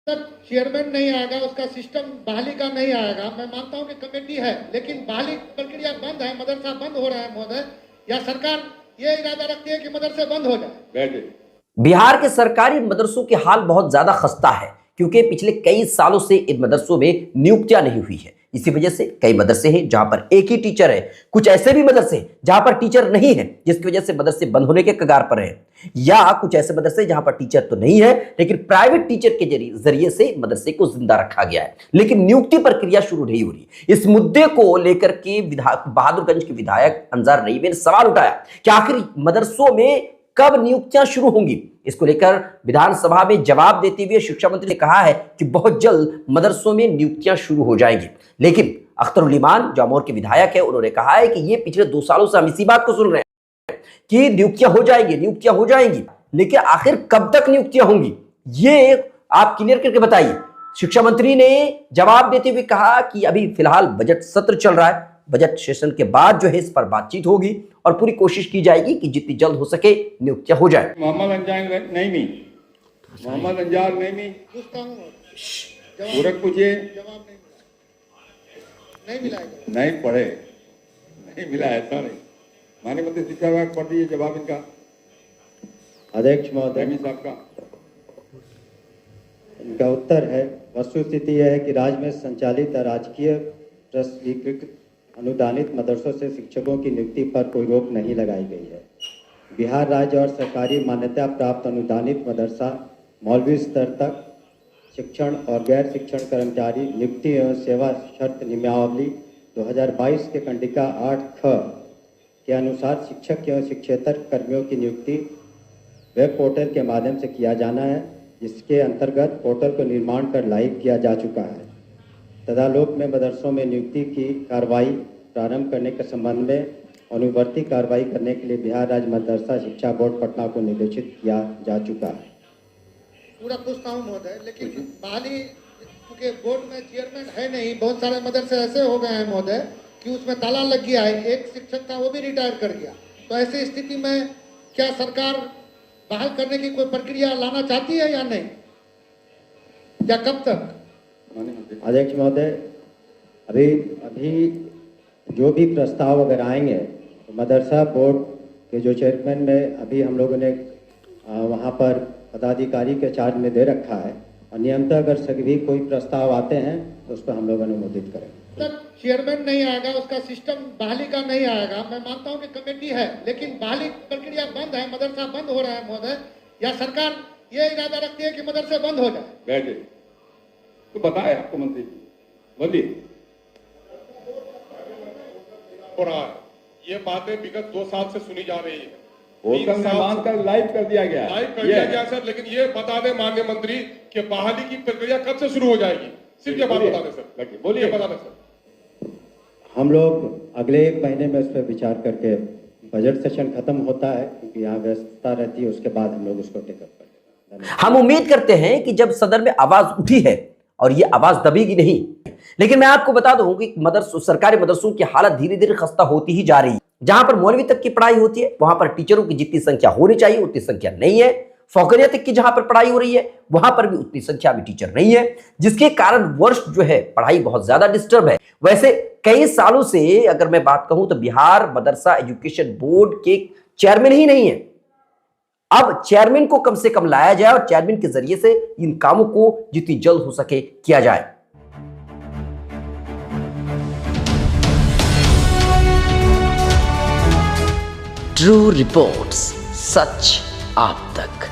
तक चेयरमैन नहीं आएगा, उसका सिस्टम बहाली का नहीं आएगा। मैं मानता हूं कि कमेटी है, लेकिन बहाली प्रक्रिया बंद है, मदरसा बंद हो रहा है महोदय, या सरकार ये इरादा रखती है कि मदरसे बंद हो जाए। बिहार के सरकारी मदरसों की हाल बहुत ज्यादा खस्ता है, क्योंकि पिछले कई सालों से इन मदरसों में नियुक्तियां नहीं हुई है। इसी वजह से कई मदरसे हैं जहां पर एक ही टीचर है, कुछ ऐसे भी मदरसे हैं जहां पर टीचर नहीं है, जिसकी वजह से मदरसे बंद होने के कगार पर हैं। या कुछ ऐसे मदरसे जहां पर टीचर तो नहीं है, लेकिन प्राइवेट टीचर के जरिए से मदरसे को जिंदा रखा गया है, लेकिन नियुक्ति प्रक्रिया शुरू नहीं हो रही। इस मुद्दे को लेकर के बहादुरगंज के विधायक अंजार नईम ने सवाल उठाया कि आखिर मदरसों में कब नियुक्तियां शुरू होंगी। इसको लेकर विधानसभा में जवाब देते हुए शिक्षा मंत्री ने कहा है कि बहुत जल्द मदरसों में नियुक्तियां शुरू हो जाएंगी। लेकिन अख्तरुल ईमान जो अमोर के विधायक है, उन्होंने कहा है कि ये पिछले 2 सालों से हम इसी बात को सुन रहे हैं कि नियुक्तियां हो जाएंगी, लेकिन आखिर कब तक नियुक्तियां होंगी, ये आप क्लियर करके बताइए। शिक्षा मंत्री ने जवाब देते हुए कहा कि अभी फिलहाल बजट सत्र चल रहा है, बजट सेशन के बाद जो है इस पर बातचीत होगी और पूरी कोशिश की जाएगी कि जितनी जल्द हो सके नियुक्तियां हो जाए। मोहम्मद अंजार नईमी पूरक पूछिए, नहीं मिला, नहीं पढ़े, नहीं मिला, ऐसा नहीं। माननीय मंत्री शिक्षा विभाग पढ़ दीजिए जवाब इनका। अध्यक्ष महोदय, साहब का इनका उत्तर है, वस्तुस्थिति यह है कि राज्य में संचालित राजकीय प्रस्वीकृत अनुदानित मदरसों से शिक्षकों की नियुक्ति पर कोई रोक नहीं लगाई गई है। बिहार राज्य और सरकारी मान्यता प्राप्त अनुदानित मदरसा मौलवी स्तर तक शिक्षण और गैर शिक्षण कर्मचारी नियुक्ति एवं सेवा शर्त नियमावली 2022 के कंडिका 8ख के अनुसार शिक्षक एवं शिक्षेतर कर्मियों की नियुक्ति वेब पोर्टल के माध्यम से किया जाना है, जिसके अंतर्गत पोर्टल को निर्माण कर लाइव किया जा चुका है। तदालोक में मदरसों में नियुक्ति की कार्रवाई प्रारंभ करने के संबंध में अनुवर्ती कार्रवाई करने के लिए बिहार राज्य मदरसा शिक्षा बोर्ड पटना को निर्देशित किया जा चुका है। पूरा पूछता हूँ महोदय, लेकिन बहाली क्योंकि बोर्ड में चेयरमैन है नहीं, बहुत सारे मदरसे ऐसे हो गए हैं महोदय कि उसमें ताला लग गया है, एक शिक्षक था वो भी रिटायर कर गया। तो ऐसी स्थिति में क्या सरकार बहाल करने की कोई प्रक्रिया लाना चाहती है या नहीं, या कब तक? अध्यक्ष महोदय, अभी जो भी प्रस्ताव अगर आएंगे तो मदरसा बोर्ड के जो चेयरमैन में अभी हम लोगों ने वहाँ पर पदाधिकारी के चार्ज में दे रखा है, और नियमतः अगर सभी कोई प्रस्ताव आते हैं तो उसको हम लोग अनुमोदित करेंगे। तक चेयरमैन नहीं आएगा, उसका सिस्टम बहाली का नहीं आएगा। मैं मानता हूं कि कमेटी है, लेकिन बहाली प्रक्रिया बंद है, मदरसा बंद हो रहा है महोदय, या सरकार ये इरादा रखती है कि मदरसे बंद हो जाए। बैठे तो बताए आपको मंत्री जी, बोलिए। ये बातें विगत 2 साल से सुनी जा रही है, कर लाइव कर दिया गया, सर। लेकिन ये बता दें माननीय मंत्री कि बहाली की प्रक्रिया कब से शुरू हो जाएगी, सिर्फ ये बात बता दें सर। बोलिए, बता दें सर। हम लोग अगले 1 महीने में इस पर विचार करके, बजट सेशन खत्म होता है क्योंकि यहाँ व्यस्तता रहती है, उसके बाद हम लोग उसको टेकअप करते हैं। हम उम्मीद करते हैं कि जब सदन में आवाज उठी है और ये आवाज दबेगी नहीं, लेकिन मैं आपको बता दूं कि सरकारी मदरसों की हालत धीरे धीरे खस्ता होती ही जा रही है। जहां पर मौलवी तक की पढ़ाई होती है वहां पर टीचरों की जितनी संख्या होनी चाहिए उतनी संख्या नहीं है। फौकरिया तक की जहां पर पढ़ाई हो रही है वहां पर भी उतनी संख्या में टीचर नहीं है, जिसके कारण वर्ष जो है पढ़ाई बहुत ज्यादा डिस्टर्ब है। वैसे कई सालों से अगर मैं बात कहूं तो बिहार मदरसा एजुकेशन बोर्ड के चेयरमैन ही नहीं है। अब चेयरमैन को कम से कम लाया जाए और चेयरमैन के जरिए से इन कामों को जितनी जल्द हो सके किया जाए। ट्रू रिपोर्ट्स, सच आप तक।